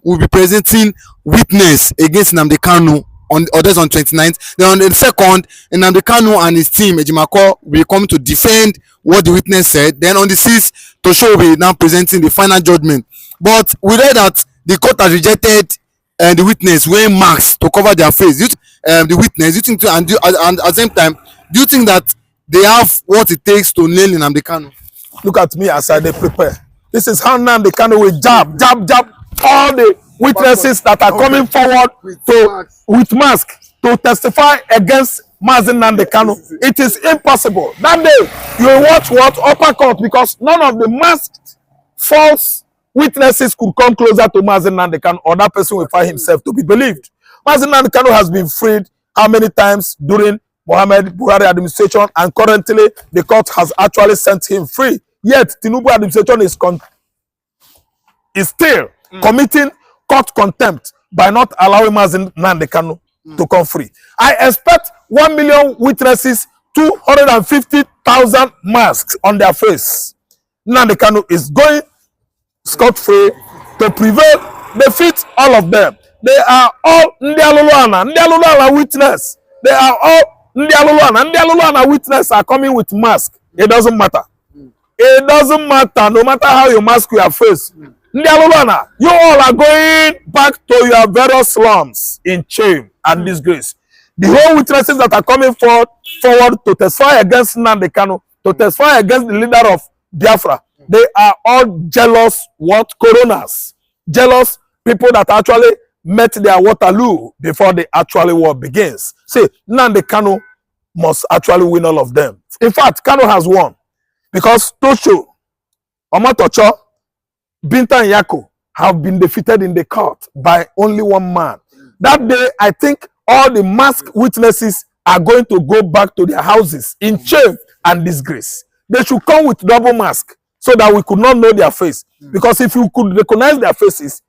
will be presenting witness against Nnamdi Kanu on others on 29th. Then on the 2nd, Nnamdi Kanu and his team, Ejimako, will come to defend what the witness said. Then on the 6th, Tosho will be now presenting the final judgment. But we read that the court has rejected the witness wearing masks to cover their face. The witness, and at the same time, do you think that they have what it takes to nail Nnamdi Kanu? Look at me as I prepare. This is how Nnamdi Kanu will jab all the witnesses that are coming forward with masks to testify against Nnamdi Kanu. It is impossible. That day, you will watch what? Upper court, because none of the masked false witnesses could come closer to Nnamdi Kanu, or that person will find himself to be believed. Nnamdi Kanu has been freed how many times during Muhammad Buhari administration, and currently the court has actually sent him free. Yet Tinubu administration is still committing court contempt by not allowing Nnamdi Kanu to come free. I expect 1 million witnesses, 250,000 masks on their face. Nnamdi Kanu is going scot-free to prevail, defeat all of them. They are all Ndialuluana witness. They are all Ndialuluana witness are coming with mask. It doesn't matter. It doesn't matter, no matter how you mask your face. Ndialuluana, you all are going back to your various slums in shame and disgrace. The whole witnesses that are coming forward to testify against Nnamdi Kanu, to testify against the leader of Biafra, they are all jealous coroners. Jealous people that actually met their Waterloo before the actual war begins. See, Nnamdi Kanu must actually win all of them. In fact, Kanu has won because Tosho, Omatocho, Binta and Yako have been defeated in the court by only one man. That day, I think all the masked witnesses are going to go back to their houses in shame and disgrace. They should come with double mask so that we could not know their face. Because if you could recognize their faces,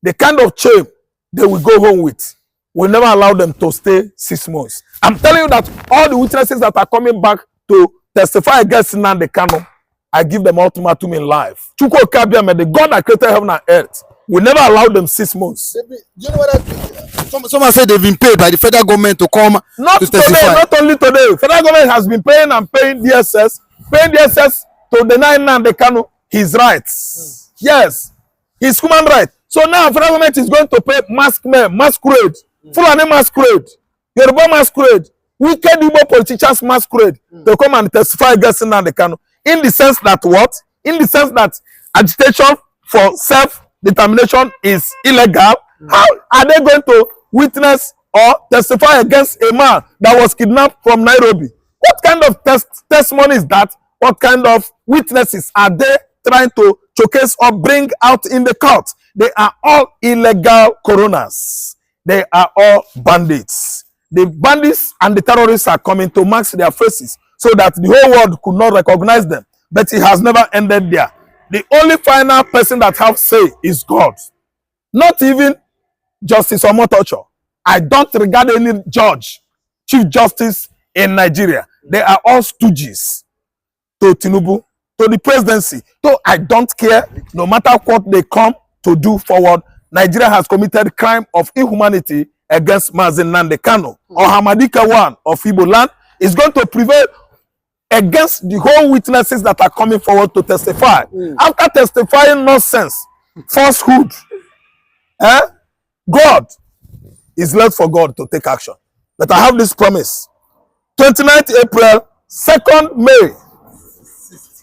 the kind of shame they will go home with will never allow them to stay 6 months. I'm telling you that all the witnesses that are coming back to testify against Nnamdi Kanu, I give them ultimatum in life. Chukwu Okabiame, the God that created heaven and earth, will never allow them 6 months. Do you know what someone said they've been paid by the federal government to come to testify? Today, not only today. Federal government has been paying DSS to deny Nnamdi Kanu his rights. Yes, his human right. So now federal government is going to pay masquerade, Fulani masquerade, Yoruba masquerade, wicked Igbo politicians masquerade to come and testify against Nnamdi Kanu. In the sense that what? In the sense that agitation for self-determination is illegal. How are they going to witness or testify against a man that was kidnapped from Nairobi? What kind of testimony is that? What kind of witnesses are they trying to showcase or bring out in the court? They are all illegal coroners. They are all bandits. The bandits and the terrorists are coming to mask their faces so that the whole world could not recognize them. But it has never ended there. The only final person that have say is God. Not even Justice Omotocho. I don't regard any judge, Chief Justice in Nigeria. They are all stooges to Tinubu, to the presidency. So I don't care, no matter what they come to do forward. Nigeria has committed crime of inhumanity against Nnamdi Kanu. Or Hamadika one of Igbo land is going to prevail against the whole witnesses that are coming forward to testify. After testifying nonsense, falsehood, God is left for God to take action. But I have this promise. 29th April, 2nd May,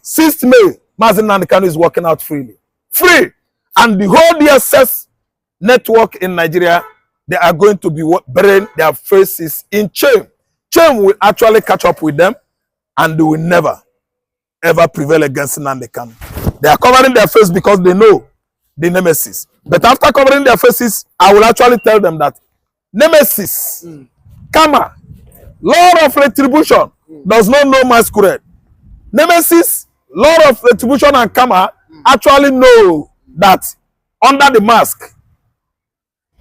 6th May, Nnamdi Kanu is working out freely. Free. And the whole DSS network in Nigeria, they are going to be burying their faces in shame. Shame will actually catch up with them, and they will never, ever prevail against Nnamdi Kanu. They are covering their face because they know the nemesis. But after covering their faces, I will actually tell them that nemesis, karma, Lord of retribution, does not know masquerade. Nemesis, Lord of retribution and karma, actually know that under the mask,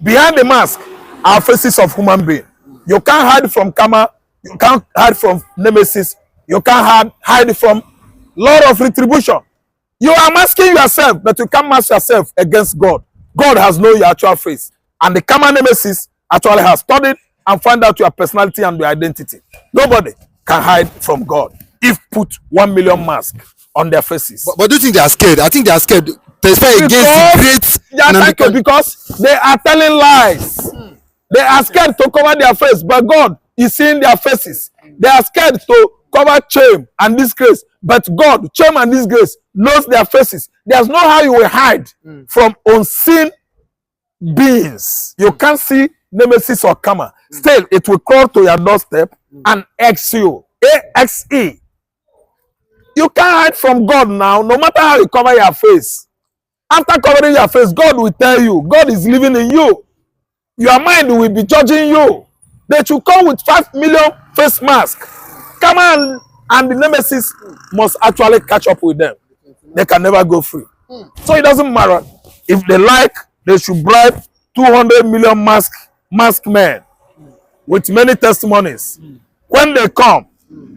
behind the mask, are faces of human beings. You can't hide from karma, you can't hide from nemesis, you can't hide from Lord of retribution. You are masking yourself, but you can't mask yourself against God. God has known your actual face. And the common nemesis actually has studied and found out your personality and your identity. Nobody can hide from God if put 1 million masks on their faces. But do you think they are scared? I think they are scared. Testify against the great. Because they are telling lies. They are scared to cover their face, but God is seeing their faces. They are scared to cover shame and disgrace, but God, shame and disgrace, knows their faces. There's no how you will hide from unseen beings. You can't see nemesis or karma. Still, it will crawl to your doorstep and X you. A-X-E. You can't hide from God now, no matter how you cover your face. After covering your face, God will tell you, God is living in you. Your mind will be judging you. They should come with 5 million face masks. Come on, and the nemesis must actually catch up with them. They can never go free. So it doesn't matter. If they like, they should bribe 200 million mask men with many testimonies. When they come,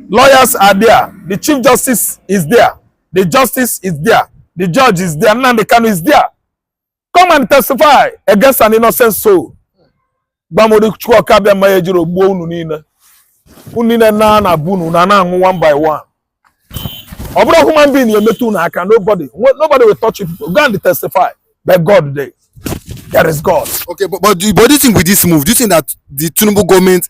lawyers are there. The Chief Justice is there. The Justice is there. The judge is there. Nnamdi Kanu is there. Come and testify against an innocent soul. Gbamodi chuoka bia mayejiro gbo unu niile. Unine na bunu na one by one. Obro human being you metu na aka nobody will touch you. Go and testify. But God there is God. Okay, but do you think with this move, do you think that the Tinubu government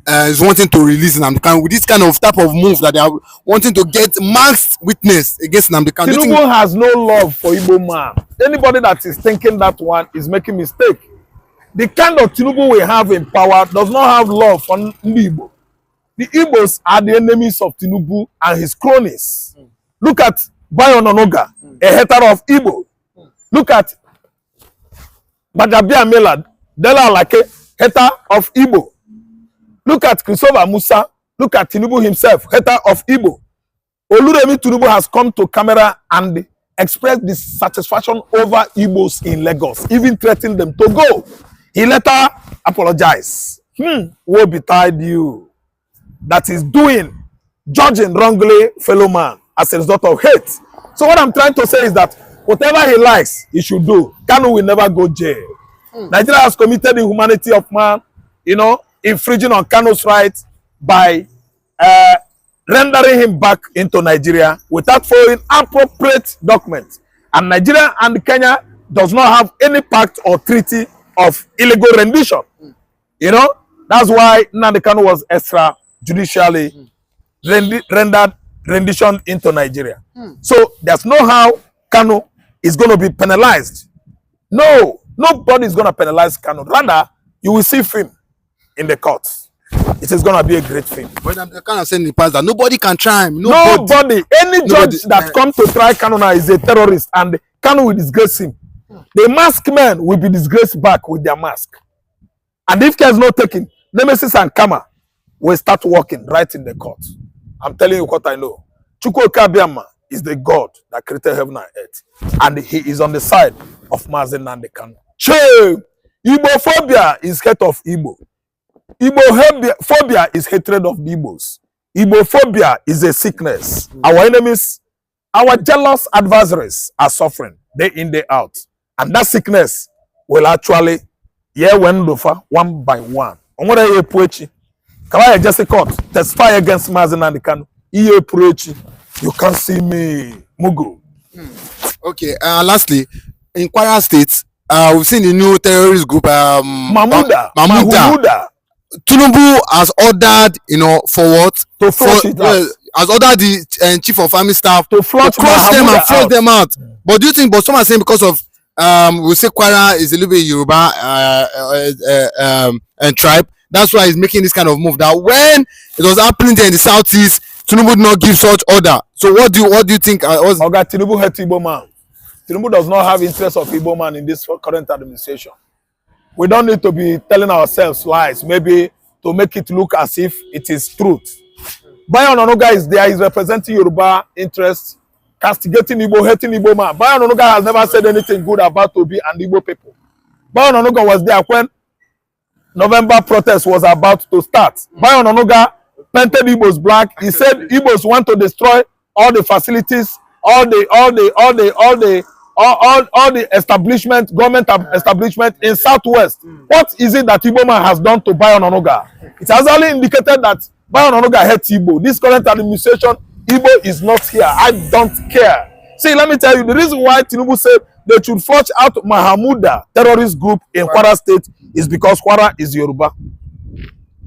is wanting to release Nnamdi Kanu with this kind of type of move that they are wanting to get masked witness against Nnamdi Kanu? Tinubu has no love for Igbo man. Anybody that is thinking that one is making mistake. The kind of Tinubu we have in power does not have love for Igbo. The Igbos are the enemies of Tinubu and his cronies. Look at Bayo Ononuga, a hater of Igbo. Look at Badabia Melad, Dela Alake, hater of Igbo. Look at Christopher Musa. Look at Tinubu himself, hater of Igbo. Oluremi Tinubu has come to camera and expressed dissatisfaction over Igbos in Lagos, even threatening them to go. He later apologized. Woe betide you that is judging wrongly fellow man as a result of hate. So what I'm trying to say is that whatever he likes, he should do. Kanu will never go jail. Nigeria has committed the humanity of man, infringing on Kanu's rights by rendering him back into Nigeria without following appropriate documents. And Nigeria and Kenya does not have any pact or treaty of illegal rendition. That's why Nnamdi Kanu was extrajudicially rendered rendition into Nigeria. So there's no how Kanu is going to be penalized. No, nobody is going to penalize Kanu. Rather, you will see film in the courts. It is going to be a great film. But I'm kind of saying in the past that nobody can try him. Nobody. Any judge that comes to try Kanu now is a terrorist, and Kanu will disgrace him. The masked men will be disgraced back with their mask. And if care is not taken, Nemesis and Kama will start working right in the court. I'm telling you what I know. Chukwuka Abiyama is the God that created heaven and earth. And he is on the side of Mazi Nnamdi Kanu. Shame! Igbophobia is hate of Igbo. Igbophobia is hatred of the Igbos. Igbophobia is a sickness. Our enemies, our jealous adversaries are suffering day in, day out. And that sickness will actually one by one. Testify against Mazi Nnamdi Kanu. You can't see me, Mugu. Okay, lastly, in Kwara State, we've seen the new terrorist group, Mahmuda. Tinubu has ordered, for what? To flush it out. Has ordered the chief of army staff to flush them and flush them out. But do you think, but some are saying because of, we say Kwara is a little bit Yoruba and tribe, that's why he's making this kind of move. That when it was happening there in the southeast, Tinubu did not give such order. So what do you think? Oga, Tinubu hate Igbo man. Tinubu does not have interest of Igbo man in this current administration. We don't need to be telling ourselves lies, maybe to make it look as if it is truth. Bayo Ononuga is there, he's representing Yoruba interests, castigating Igbo, hating Igbo man. Bayo Ononuga has never said anything good about Obi and Igbo people. Bayo Ononuga was there when November protest was about to start. Bayo Ononuga painted Igbos black. He said Igbos want to destroy all the facilities, all the all the establishment, government establishment in Southwest. What is it that Igbo man has done to Bayo Onanuga? It has only indicated that Bayo Onanuga hates Igbo. This current administration, Igbo is not here. I don't care. See, let me tell you, the reason why Tinubu said they should flush out Mahamuda terrorist group in Kwara State is because Kwara is Yoruba.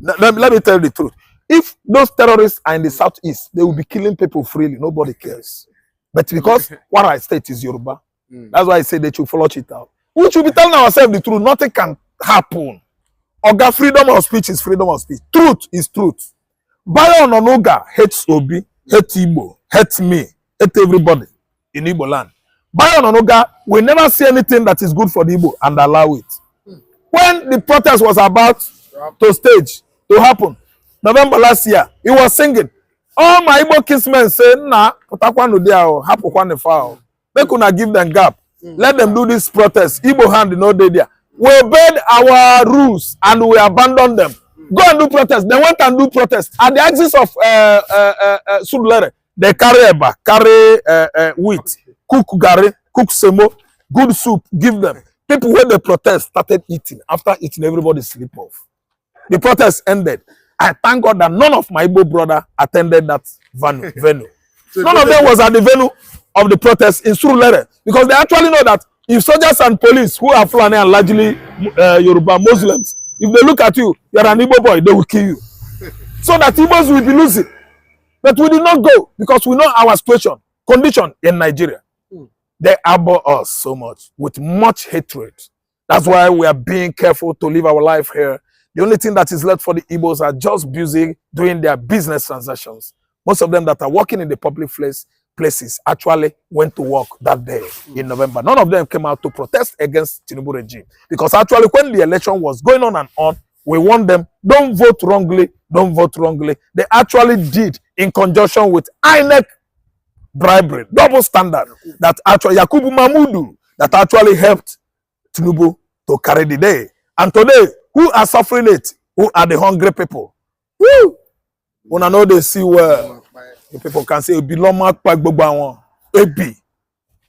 Let me tell you the truth. If those terrorists are in the southeast, they will be killing people freely. Nobody cares. But because Kwara State is Yoruba, that's why I say they should flush it out. We should be telling ourselves the truth. Nothing can happen. Oga, freedom of speech is freedom of speech. Truth is truth. Bayo Onanuga hates Obi, hates Igbo, hates me, hates everybody in Igbo land. Bayo Onanuga will never see anything that is good for the Igbo and allow it. When the protest was about to happen, November last year, he was singing. All my Igbo kinsmen say, nah, make una give them gap. Let them do this protest. Igbo hand no day there. We obeyed our rules and we abandoned them. Go and do protest. They went and do protest. At the axis of Sudlere, they carry eba, carry wheat, cook gari, cook semo, good soup, give them. People when they protest started eating. After eating, everybody sleep off. The protest ended. I thank God that none of my Igbo brother attended that venue. None of them was at the venue of the protest in Surulere, because they actually know that if soldiers and police who are Fulani and largely Yoruba Muslims, if they look at you, you're an Igbo boy, they will kill you. So that Igbos will be losing. But we did not go because we know our condition in Nigeria. They abhor us so much with much hatred. That's why we are being careful to live our life here. The only thing that is left for the Igbos are just busy doing their business transactions. Most of them that are working in the public places actually went to work that day in November. None of them came out to protest against Tinubu regime. Because actually when the election was going on and on, we warned them, don't vote wrongly, don't vote wrongly. They actually did in conjunction with INEC bribery, double standard, that actually Yakubu Mamudu, that actually helped Tinubu to carry the day. And today, who are suffering it? Who are the hungry people? Woo! When I know they see where the people can say, belong mark by Bobawan, Ebi.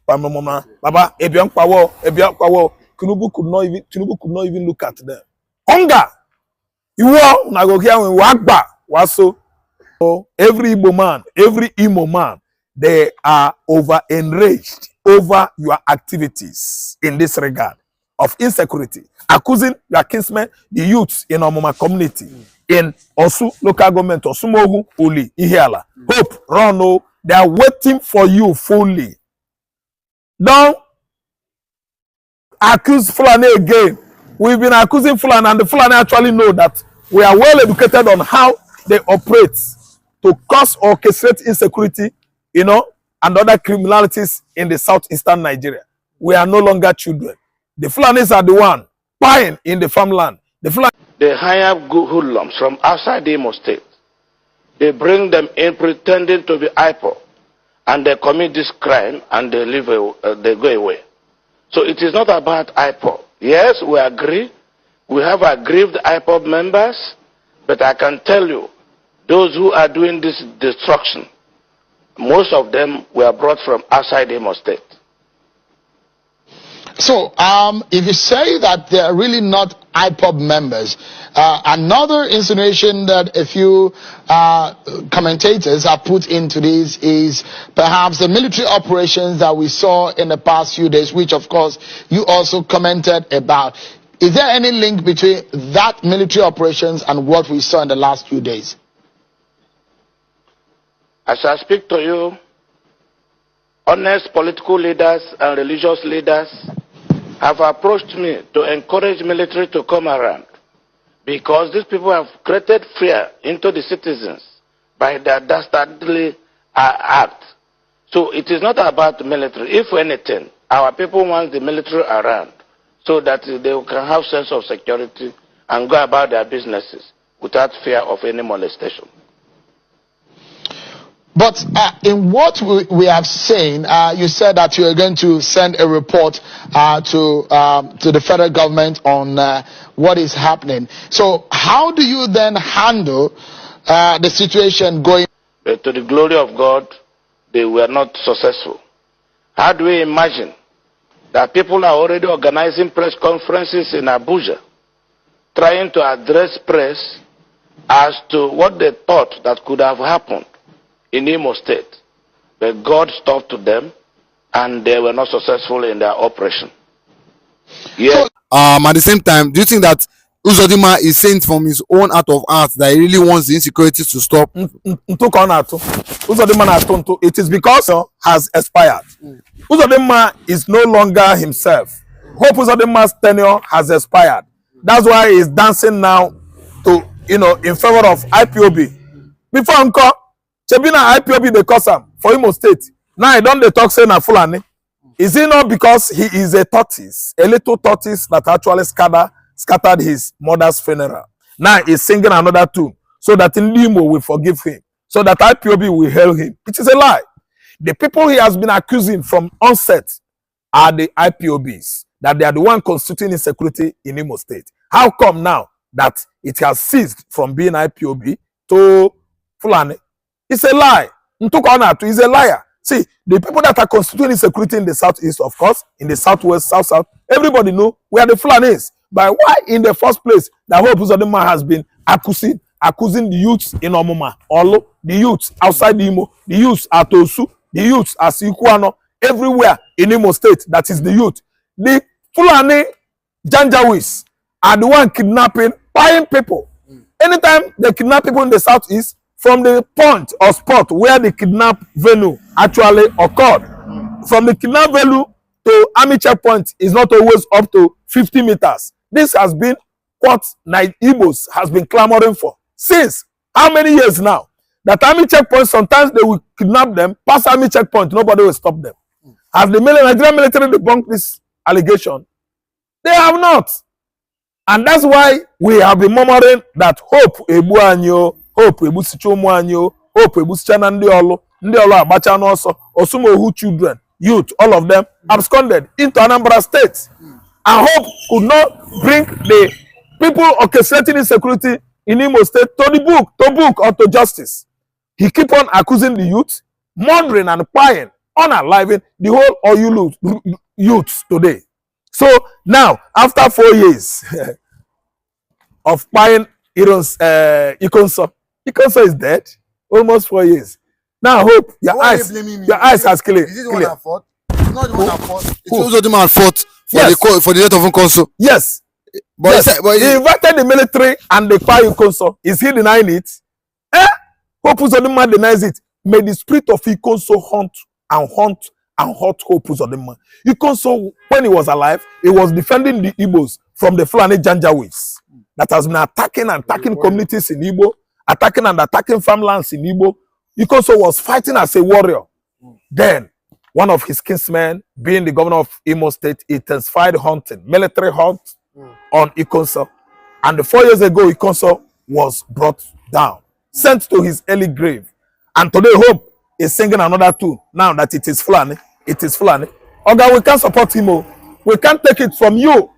Baba, Ebi, Tinubu could not even look at them. Hunger! You are not go here when Wagba was so. Every Igbo man, every Imo man, they are over enraged over your activities in this regard of insecurity, accusing your kinsmen, the youths in Omoma community, in Osu local government, Osumogu, Uli, Ihiala, Hope, Rono, they are waiting for you fully. Don't accuse Fulani again. We've been accusing Fulani, and the Fulani actually know that we are well educated on how they operate to cause or orchestrate insecurity, and other criminalities in the southeastern Nigeria. We are no longer children. The Fulanis are the one buying in the farmland. They hire hoodlums from outside the Imo State. They bring them in pretending to be IPO, and they commit this crime and they they go away. So it is not about IPO. Yes, we agree. We have aggrieved IPO members, but I can tell you, those who are doing this destruction, most of them were brought from outside Imo State. So, if you say that they are really not IPOB members, another insinuation that a few commentators have put into this is perhaps the military operations that we saw in the past few days, which of course you also commented about. Is there any link between that military operations and what we saw in the last few days? As I speak to you, honest political leaders and religious leaders have approached me to encourage military to come around, because these people have created fear into the citizens by their dastardly act. So it is not about the military. If anything, our people want the military around so that they can have sense of security and go about their businesses without fear of any molestation. But in what we have seen, you said that you are going to send a report to the federal government on what is happening. So how do you then handle the situation going? But to the glory of God, they were not successful. How do we imagine that people are already organizing press conferences in Abuja, trying to address press as to what they thought that could have happened in Imo State. But God stopped them, and they were not successful in their operation. Yeah. At the same time, do you think that Uzodinma is saying from his own heart of hearts that he really wants the insecurity to stop? It is because has expired. Uzodinma is no longer himself. Hope Uzodinma's tenure has expired. That's why he's dancing now to, in favor of IPOB. Before Uncle, Chebina IPOB they cause him for Imo State. Now I don't talk saying na Fulani. Is it not because he is a tortoise, a little tortoise that actually scattered his mother's funeral? Now he's singing another tune so that in Imo will forgive him, so that IPOB will hail him. It is a lie. The people he has been accusing from onset are the IPOBs, that they are the one constituting insecurity in Imo State. How come now that it has ceased from being IPOB to Fulani? It's a lie. Ntukona is a liar. See, the people that are constituting insecurity in the southeast, of course, in the southwest, south, everybody know we are the Fulanis. But why in the first place that Hope Uzodinma has been accusing the youths in Omuma, Olo, the youths outside Imo, the youths at Osu, the youths at Sikuano, everywhere in Imo State, that is the youth. The Fulani Janjaweeds are the one kidnapping, buying people. Anytime they kidnap people in the southeast, from the point or spot where the kidnap venue actually occurred, from the kidnap venue to army checkpoint is not always up to 50 meters. This has been what Igbos has been clamoring for since how many years now? That army checkpoint, sometimes they will kidnap them, pass army checkpoint, nobody will stop them. Has the Nigerian military debunked this allegation? They have not. And that's why we have been murmuring that Hope Ebuanyo, Hope Ebusichomuanyo, Hope Ebusichana ndị olu agbacha n'ọsọ, Osumohu children, youth, all of them absconded into Anambra State. And Hope could not bring the people orchestrating insecurity in Imo State to book or to justice. He keep on accusing the youth, murdering and prying, unaliving the whole Oyu youths today. So now, after 4 years of prying Ikonso is dead. Almost 4 years. Now Hope, your eyes has clear. Is it the one at fault? It's not the one at fault. It's also the man at fault for the death of Nkonso. Yes. But, yes. He invited the military and they fire Nkonso. Is he denying it? Hope Uzodinma denies it. May the spirit of Nkonso haunt Hope Uzodinma. Nkonso, when he was alive, he was defending the Igbos from the Fulani Janjaweeds that has been attacking communities in Igbo, attacking farmlands in Igbo. Nkonso was fighting as a warrior. Then, one of his kinsmen, being the governor of Imo State, intensified hunting, military hunt on Nkonso. And 4 years ago, Nkonso was brought down, sent to his early grave. And today, Hope is singing another tune. Now that it is Fulani, Oga, we can't support him. We can't take it from you.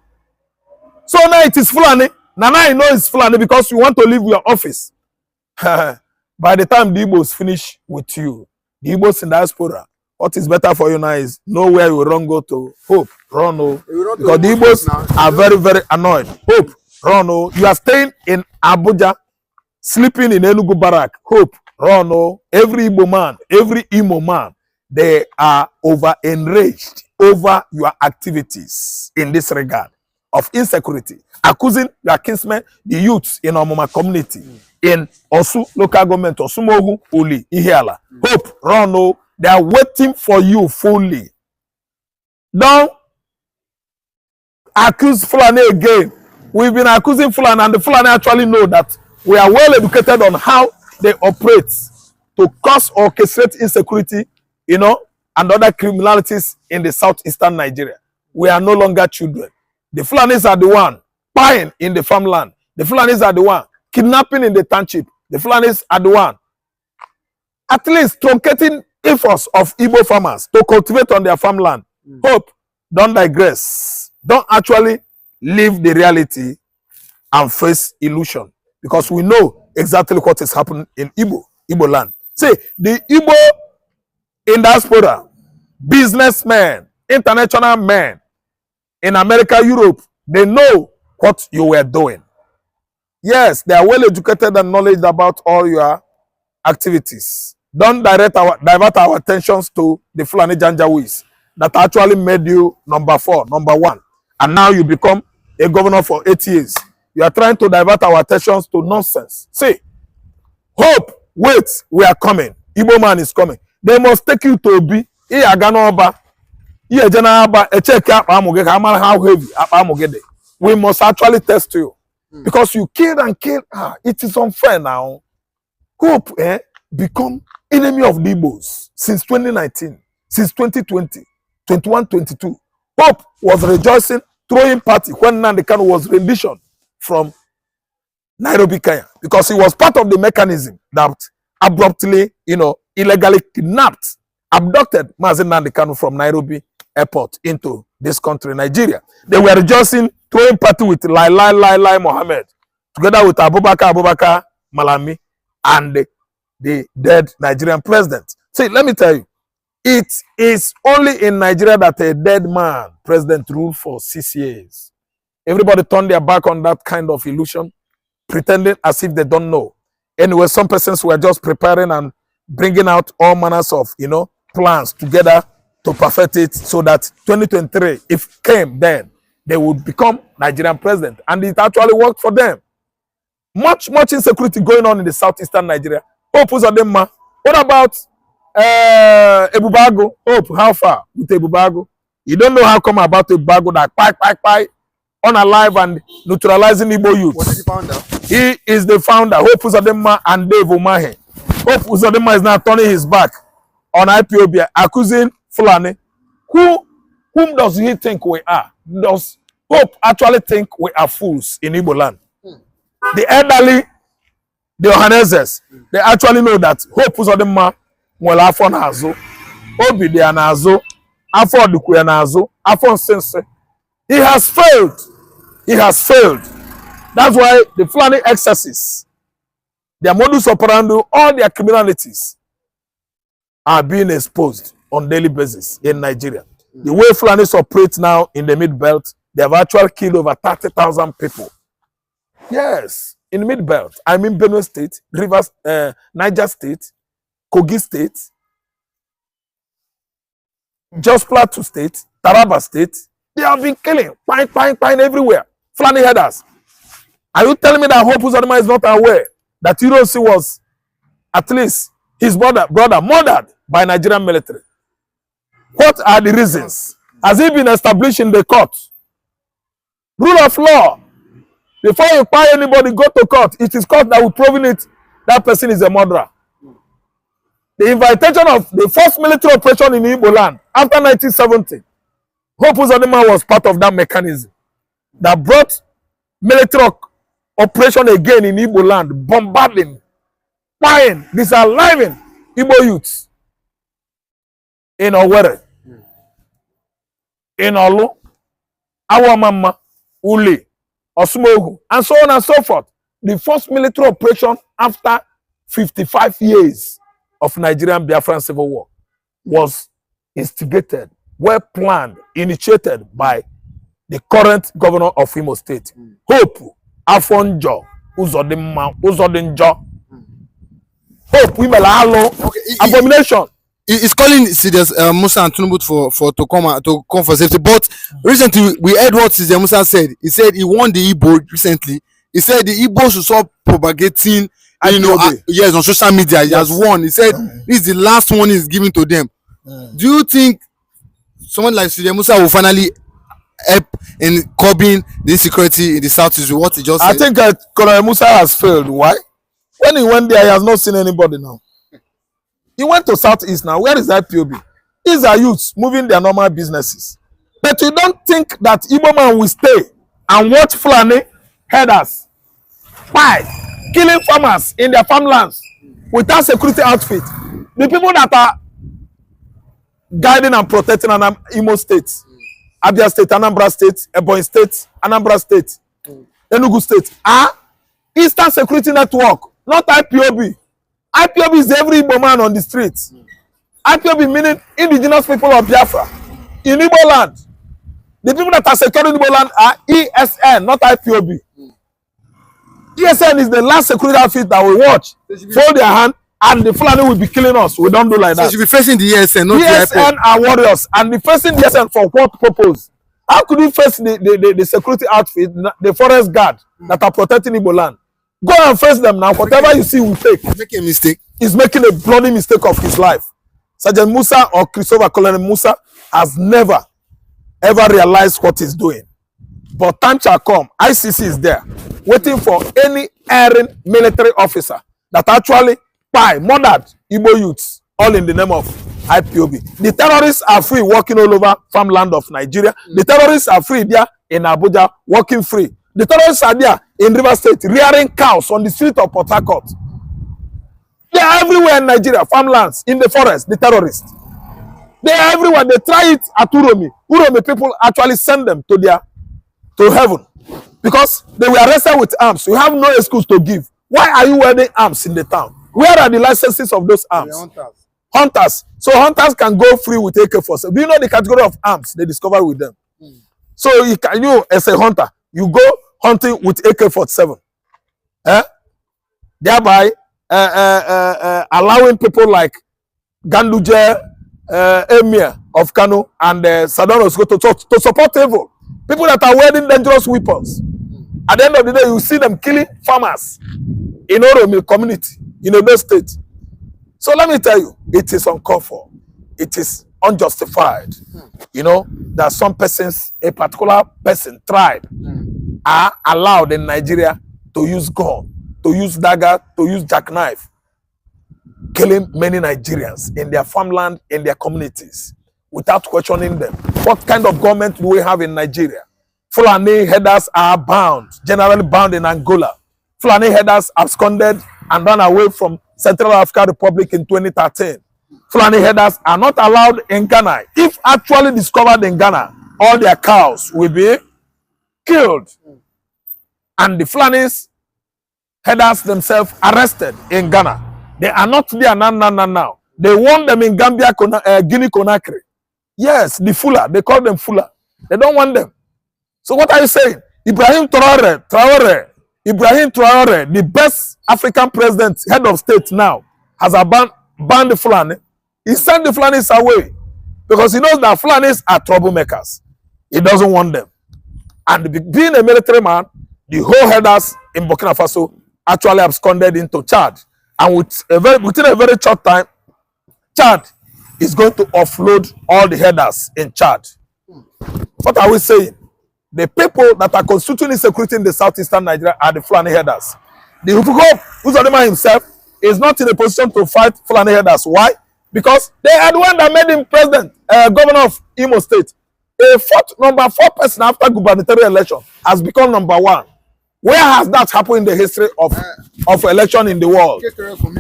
So now it is Fulani. Now I know it's Fulani because you want to leave your office. By the time the Igbos finish with you, the Igbos in diaspora, what is better for you now is know where you run go to. Hope, run. Because the Igbos are very, very annoyed. Hope, run. You are staying in Abuja, sleeping in Enugu Barrack. Hope, run. Every Igbo man, every Imo man, they are enraged over your activities in this regard of insecurity, accusing your kinsmen, the youths in Omoma community, in Osu local government, Osumohu, Uli, Ihiala. Hope, run. They are waiting for you fully. Don't accuse Fulani again. We've been accusing Fulani, and the Fulani actually know that we are well educated on how they operate to cause or orchestrate insecurity, and other criminalities in the southeastern Nigeria. We are no longer children. The Fulanis are the one buying in the farmland. The Fulanis are the one kidnapping in the township. The Fulanis are the one at least truncating efforts of Igbo farmers to cultivate on their farmland. Hope, don't digress. Don't actually live the reality and face illusion, because we know exactly what is happening in Igbo land. See, the Igbo in diaspora, businessmen, international men, in America, Europe, they know what you were doing. Yes, they are well educated and knowledge about all your activities. Don't divert our attentions to the Fulani Janjaweeds that actually made you number 4, number 1. And now you become a governor for 8 years. You are trying to divert our attentions to nonsense. See, hope, wait, we are coming. Igbo man is coming. They must take you to Obi. How heavy. We must actually test you. Because you killed and killed. It is unfair now. Hope become enemy of the Igbos since 2019, since 2020, 21, 22. Hope was rejoicing, throwing party when Nnamdi Kanu was renditioned from Nairobi, Kenya, because he was part of the mechanism that abruptly, illegally kidnapped, abducted Mazi Nnamdi Kanu from Nairobi airport into this country, Nigeria. They were rejoicing, throwing party with Lai Mohammed, together with Abubakar Malami, and the dead Nigerian president. See, let me tell you, it is only in Nigeria that a dead man president ruled for 6 years. Everybody turned their back on that kind of illusion, pretending as if they don't know. Anyway, some persons were just preparing and bringing out all manners of, plans together to perfect it so that 2023, if it came then, they would become Nigerian president. And it actually worked for them. Much insecurity going on in the southeastern Nigeria. Hope was on them. What about Ebubago? Hope, how far with Ebubago? You don't know how come about Ebubago that pie, unalive and neutralizing Igbo youth. What is the founder? He is the founder. Hope Uzodinma and Dave Umahi. Hope Uzodinma is now turning his back on IPOB, accusing Fulani. Whom does he think we are? Does Hope actually think we are fools in Igbo land? The elderly, the Ohanezes, they actually know that Hope Uzodinma will afọ n'azụ, Obi dị n'azụ, afọ dịkwa n'azụ, afọ nsense. He has failed. He has failed. That's why the Fulani excesses, their modus operandi, all their criminalities are being exposed on daily basis in Nigeria. The way Fulanis operate now in the Mid-Belt, they have actually killed over 30,000 people. Yes, in the Mid-Belt. I mean Benue State, Rivers, Niger State, Kogi State, Jos Plateau State, Taraba State. They have been killing, pine everywhere. Fulani headers. Are you telling me that Hope Uzodinma is not aware that Ironsi was at least his brother murdered by Nigerian military? What are the reasons? Has he been established in the court? Rule of law. Before you buy anybody, go to court. It is court that will prove it that person is a murderer. The invitation of the first military operation in Igbo land after 1970, Hope Uzodinma was part of that mechanism that brought military operation again in Igbo land, bombarding, buying, disaliving Igbo youths in Owerri, in Olu, Awamama, Uli, Osumogu, and so on and so forth. The first military operation after 55 years of Nigerian Biafran civil war was instigated, well planned, initiated by the current governor of Imo State, Hope Afonjo Uzodinjo. Hope abomination. He's calling Sidious Musa and Tinubu to come for safety. But recently we heard what Sidious Musa said. He said he won the Igbo recently. He said the Igbo should stop propagating, yes, on social media. He has won. He said this is the last one he's giving to them. Do you think someone like Sidious Musa will finally help in curbing the insecurity in the southeast with what he just said? I think Colonel Musa has failed. Why? When he went there, he has not seen anybody now. He went to southeast now. Where is IPOB? These are youths moving their normal businesses. But you don't think that Igbo man will stay and watch Fulani headers killing farmers in their farmlands without security outfit. The people that are guiding and protecting Imo State, Abia State, Anambra State, Ebonyi State, Anambra State, Enugu State are Eastern Security Network, not IPOB. IPOB is every Igbo man on the streets. IPOB meaning indigenous people of Biafra in Igbo land. The people that are securing Igbo land are ESN, not IPOB. ESN is the last security outfit that we watch, fold their hand, and the Fulani will be killing us. We don't do like that. So you should be facing the ESN, not ESN the IPOB. are warriors, and the facing the ESN for what purpose? How could you face the security outfit, the forest guard that are protecting Igbo land? Go and face them now. Whatever you see will take. Make a mistake. He's making a bloody mistake of his life. Sergeant Musa or Christopher Colonel Musa has never, ever realized what he's doing. But time shall come. ICC is there, waiting for any erring military officer that actually murdered Igbo youths, all in the name of IPOB. The terrorists are free walking all over farmland of Nigeria. The terrorists are free there in Abuja walking free. The terrorists are there in River State rearing cows on the street of Port Harcourt. They are everywhere in Nigeria, farmlands, in the forest, the terrorists. They are everywhere. They try it at Uromi. Uromi people actually send them to heaven because they were arrested with arms. You have no excuse to give. Why are you wearing arms in the town? Where are the licenses of those arms? Hunters. So hunters can go free with AK-47. Do you know the category of arms they discover with them? So you as a hunter, you go hunting with AK-47. Thereby allowing people like Ganduje, Emir of Kanu, and Saddam to support evil. People that are wearing dangerous weapons. At the end of the day, you see them killing farmers in Oromi community, in Imo State. So let me tell you, it is uncalled for. It is unjustified. You know, that some persons, a particular person, tribe, are allowed in Nigeria to use gun, to use dagger, to use jackknife, killing many Nigerians in their farmland, in their communities, without questioning them. What kind of government do we have in Nigeria? Fulani headers are bound, generally bound in Angola. Fulani headers absconded and ran away from Central African Republic in 2013. Fulani headers are not allowed in Ghana. If actually discovered in Ghana, all their cows will be killed. And the Fulani headers themselves arrested in Ghana. They are not there now. They want them in Gambia, Guinea Conakry. Yes, the Fula. They call them Fula. They don't want them. So what are you saying? Ibrahim Traore, the best African president, head of state now, has banned the Fulani. He sent the Fulanis away because he knows that Fulanis are troublemakers. He doesn't want them. And being a military man, the whole headers in Burkina Faso actually absconded into Chad. And within a very short time, Chad is going to offload all the headers in Chad. What are we saying? The people that are constituting insecurity in the southeastern Nigeria are the Fulani headers. The Hope Uzodinma himself is not in a position to fight Fulani headers. Why? Because they are the one that made him president, governor of Imo State. Number 4 person after gubernatorial election has become number 1. Where has that happened in the history of election in the world?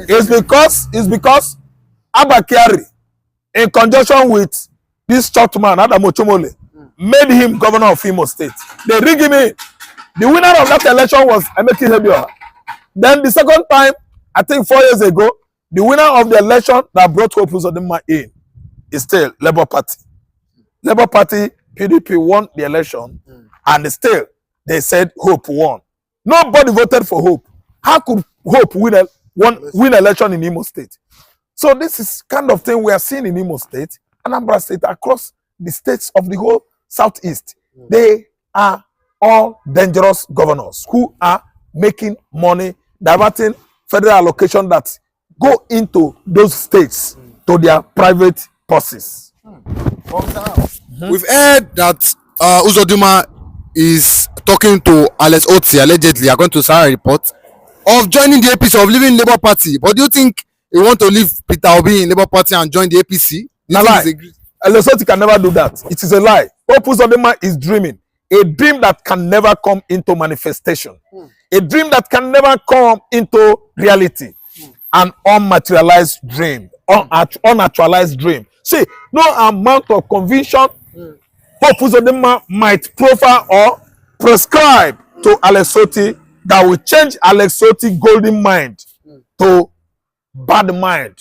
It's because Abba Kyari, in conjunction with this short man, Adamo Chomole, made him governor of Imo State. They rigged him in. The winner of that election was Emeki Hebioha. Then the second time, I think 4 years ago, the winner of the election that brought Hope Uzodinma in is still Labour Party. Labour Party, PDP won the election, and still they said Hope won. Nobody voted for Hope. How could Hope win election in Imo State? So this is kind of thing we are seeing in Imo State, Anambra State, across the states of the whole Southeast. They are all dangerous governors who are making money, diverting federal allocation that go into those states to their private purses. We've heard that Uzodinma is talking to Alex Otti, allegedly, according to Sarah report, of joining the APC, of leaving Labour Party. But do you think he want to leave Peter Obi in Labour Party and join the APC? No lie. Alex Otti can never do that. It is a lie. Hope Uzodinma is dreaming. A dream that can never come into manifestation. A dream that can never come into reality. An unmaterialized dream. Unactualized dream. See, no amount of conviction Hope Uzodinma might profile or prescribe to Alex Otti that will change Alex Otti's golden mind to bad mind.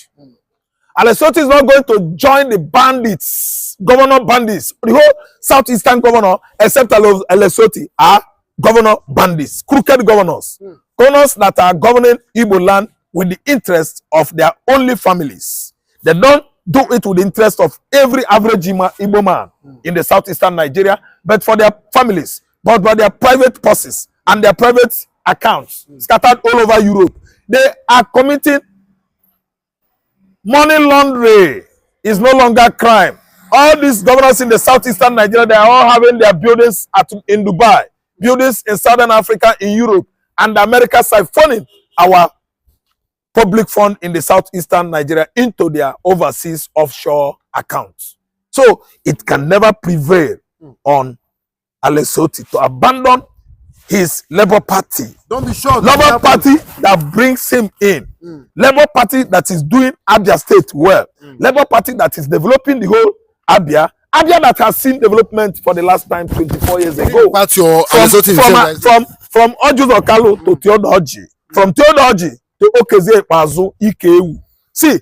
Lesotho is not going to join the bandits, governor bandits. The whole southeastern governor, except Lesotho, are governor bandits, crooked governors. Governors that are governing Igbo land with the interest of their only families. They don't do it with the interest of every average Igbo man in the southeastern Nigeria, but for their families, but by their private purses and their private accounts scattered all over Europe. They are committing money laundering. Is no longer crime. All these governors in the southeastern Nigeria, they are all having their buildings in Dubai, buildings in Southern Africa, in Europe, and America siphoning our public fund in the southeastern Nigeria into their overseas offshore accounts. So it can never prevail on Lesotho to abandon his Labour Party. Don't be sure. Labour Party that brings him in. Labour Party that is doing Abia State well. Labour Party that is developing the whole Abia. Abia that has seen development for the last time 24 years ago. That's your From Ojuzo Kalu to Theodoji. From Theodoji to Okeze Pazu Ikewu. See,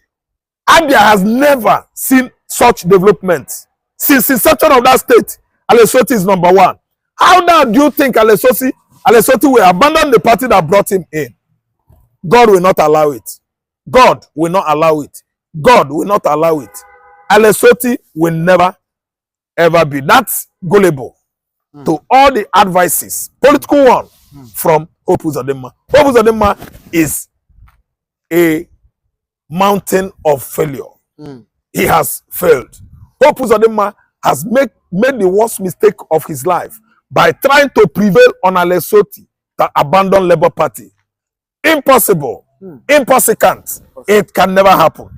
Abia has never seen such development. Since inception of that state, Lesotho is number one. How now do you think Lesotho will abandon the party that brought him in? God will not allow it. God will not allow it. God will not allow it. Lesotho will never, ever be. That's gullible to all the advices, political one, from Hope Uzodinma. Hope Uzodinma is a mountain of failure. He has failed. Hope Uzodinma has made the worst mistake of his life by trying to prevail on Lesotho to abandon Labour Party. Impossible. Impossible. It can never happen.